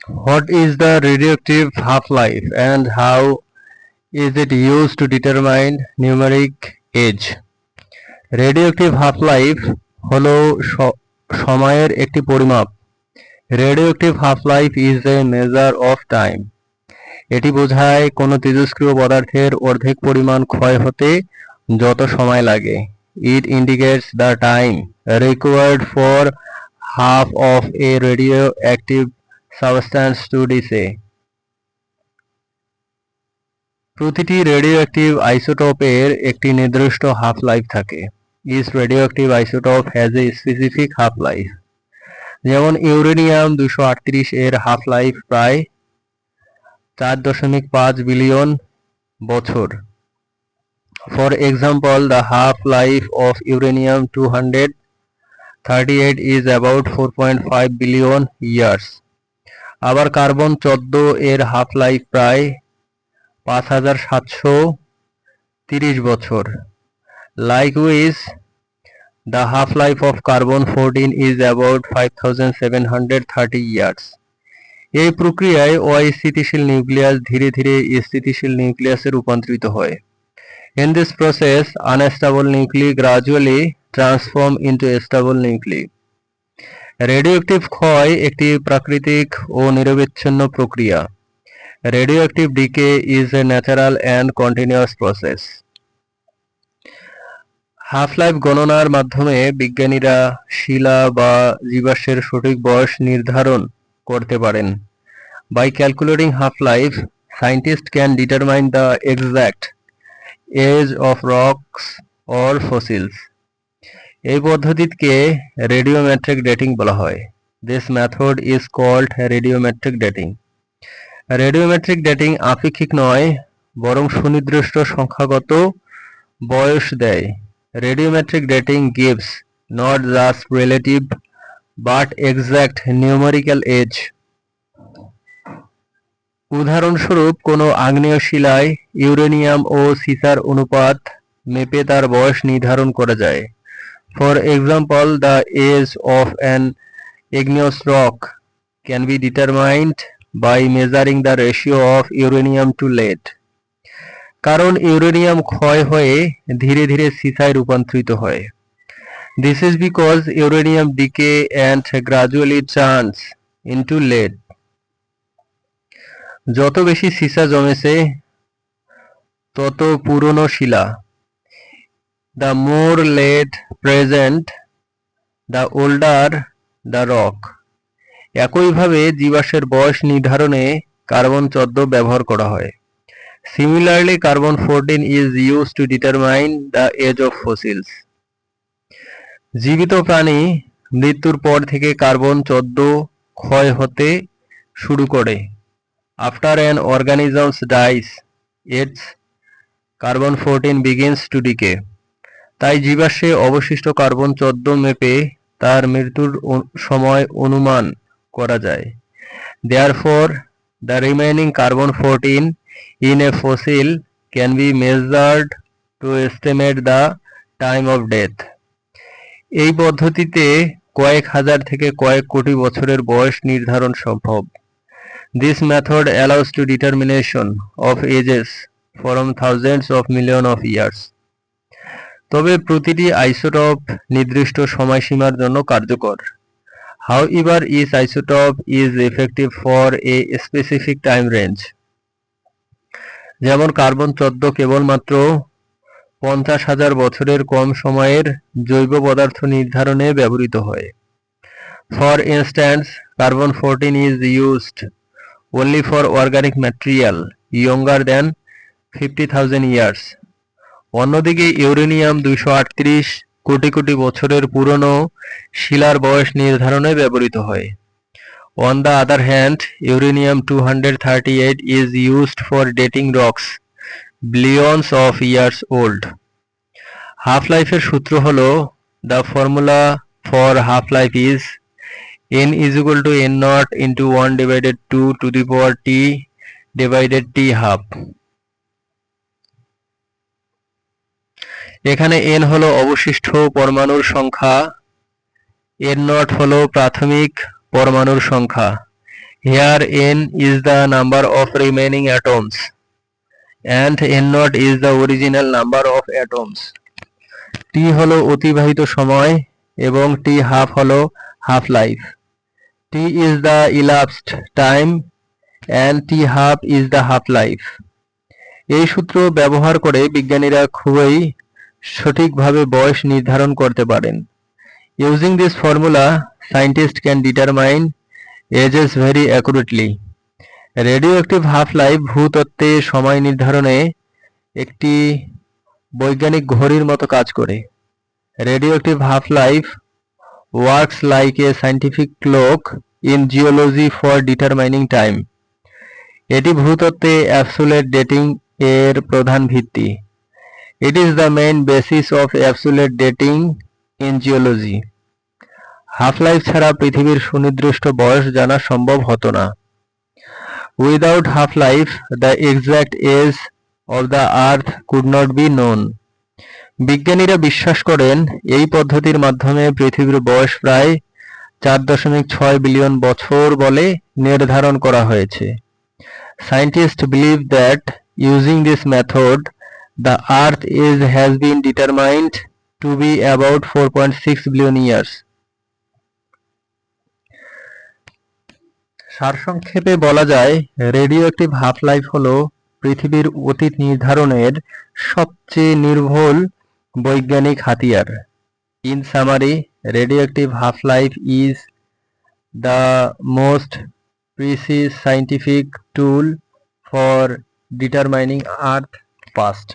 What is the radioactive half-life and how is it used to determine numeric age? Radioactive half-life হলো সময়ের একটি পরিমাপ। Radioactive half-life is a measure of time. এটি বোঝায় কোনো তেজস্ক্রিয় পদার্থের অর্ধেক পরিমাণ ক্ষয় হতে যত সময় লাগে। It indicates the time required for half of a radioactive substance to decay. প্রতিটি রেডিওঅ্যাক্টিভ আইসোটোপের একটি নির্দিষ্ট হাফ লাইফ থাকে। Each radioactive isotope has a specific half life. যেমন ইউরেনিয়াম 238 এর হাফ লাইফ প্রায় 4.5 বিলিয়ন বছর। For example, the half life of uranium 238 is about 4.5 billion years. আবার কার্বন 14 এর হাফ লাইফ প্রায় 5730 বছর। Likewise, the half life of carbon 14 is about 5730 years. এই প্রক্রিয়ায় অস্থিতিশীল নিউক্লিয়াস ধীরে ধীরে স্থিতিশীল নিউক্লিয়াসে রূপান্তরিত হয়। In this process, unstable nuclei gradually transform into stable nuclei. Radioactive ক্ষয় একটি প্রাকৃতিক ও নিরবচ্ছিন্ন প্রক্রিয়া। Radioactive decay is a natural and continuous process. Half life গণনার মাধ্যমে বিজ্ঞানীরা শিলা বা জীবাশ্মের সঠিক বয়স নির্ধারণ করতে পারেন। By calculating half life, scientists can determine the exact age of rocks or fossils. এই পদ্ধতিকে রেডিওমেট্রিক ডেটিং বলা হয়। This method is called radiometric dating. Radiometric dating আপেক্ষিক নয়, বরং সুনির্দিষ্ট সংখ্যাগত বয়স দেয়। Radiometric dating gives not just relative but exact numerical age. উদাহরণস্বরূপ কোনো আগ্নেয় শিলায় ইউরেনিয়াম ও সিসার অনুপাত মেপে তার বয়স নির্ধারণ করা যায়। For example, the age of an igneous rock can be determined by measuring the ratio of uranium to lead. কারণ ইউরেনিয়াম ক্ষয় হয়ে ধীরে ধীরে সিসায় রূপান্তরিত হয়। This is because uranium decay and gradually turns into lead. যত বেশি সিসা জমেছে তত পুরনো শিলা। The more lead present, the older the rock. একইভাবে জীবাশ্মের বয়স নির্ধারণে কার্বন 14 ব্যবহার করা হয়। Similarly, carbon 14 is used to determine the age of fossils. জীবিত প্রাণী মৃত্যুর পর থেকে কার্বন 14 ক্ষয় হতে শুরু করে। After an organism dies, its carbon 14 begins to decay. তাই জীবাশ্মে অবশিষ্ট কার্বন 14 মেপে তার মৃত্যুর সময় অনুমান করা যায়। Therefore, the remaining carbon 14 in a fossil can be measured to estimate the time of death. এই পদ্ধতিতে কয়েক হাজার থেকে কয়েক কোটি বছরের বয়স নির্ধারণ সম্ভব। This method allows to determination of ages from thousands of millions of years. তবে প্রতিটি আইসোটোপ নির্দিষ্ট সময়সীমার জন্য কার্যকর। However, each isotope is effective for a specific time range. যেমন কার্বন 14 কেবলমাত্র 50,000 বছরের কম সময়ের জৈব পদার্থ নির্ধারণে ব্যবহৃত হয়। For instance, carbon 14 is used only for organic material younger than 50,000 years. অন্যদিকে ইউরেনিয়াম 238 কোটি কোটি বছরের পুরনো শিলার বয়স নির্ধারণে ব্যবহৃত হয়। On the other hand, uranium 238 is used for dating rocks billions of years old. হাফ-লাইফের সূত্র হলো, the formula for half-life is n is equal to n naught into 1 divided 2 to the power t divided t half. এখানে n হলো অবশিষ্ট পরমাণুর সংখ্যা, n naught হলো প্রাথমিক পরমাণুর সংখ্যা, Here n is the number of remaining atoms and n naught is the original number of atoms. T হলো অতিবাহিত সময় এবং t half হলো half life. T is the elapsed time and t half is the half life. এই সূত্র ব্যবহার করে বিজ্ঞানীরা খুবই সঠিকভাবে বয়স নির্ধারণ করতে পারেন। Using this formula, scientists can determine ages very accurately. Radioactive half life ভূতত্ত্বে সময় নির্ধারণে একটি বৈজ্ঞানিক ঘড়ির মতো কাজ করে। Radioactive half life works like a scientific clock in geology for determining time. এটি ভূতত্ত্বে অ্যাবসোলিউট ডেটিং এর প্রধান ভিত্তি। It is the main basis of absolute dating in geology. Half life ছাড়া পৃথিবীর সুনির্দিষ্ট বয়স জানা সম্ভব হতো না। Without half life the exact age of the earth could not be known. বিজ্ঞানীরা বিশ্বাস করেন এই পদ্ধতির মাধ্যমে পৃথিবীর বয়স প্রায় 4.6 বিলিয়ন বছর বলে নির্ধারণ করা হয়েছে। Scientists believe that using this method, the Earth age has been determined to be about 4.6 billion years. সারসংক্ষেপে বলা যায়, রেডিওঅ্যাক্টিভ হাফ লাইফ হলো পৃথিবীর অতীত নির্ধারণের সবচেয়ে নির্ভুল বৈজ্ঞানিক হাতিয়ার। In summary, radioactive half-life is the most precise scientific tool for determining Earth's past.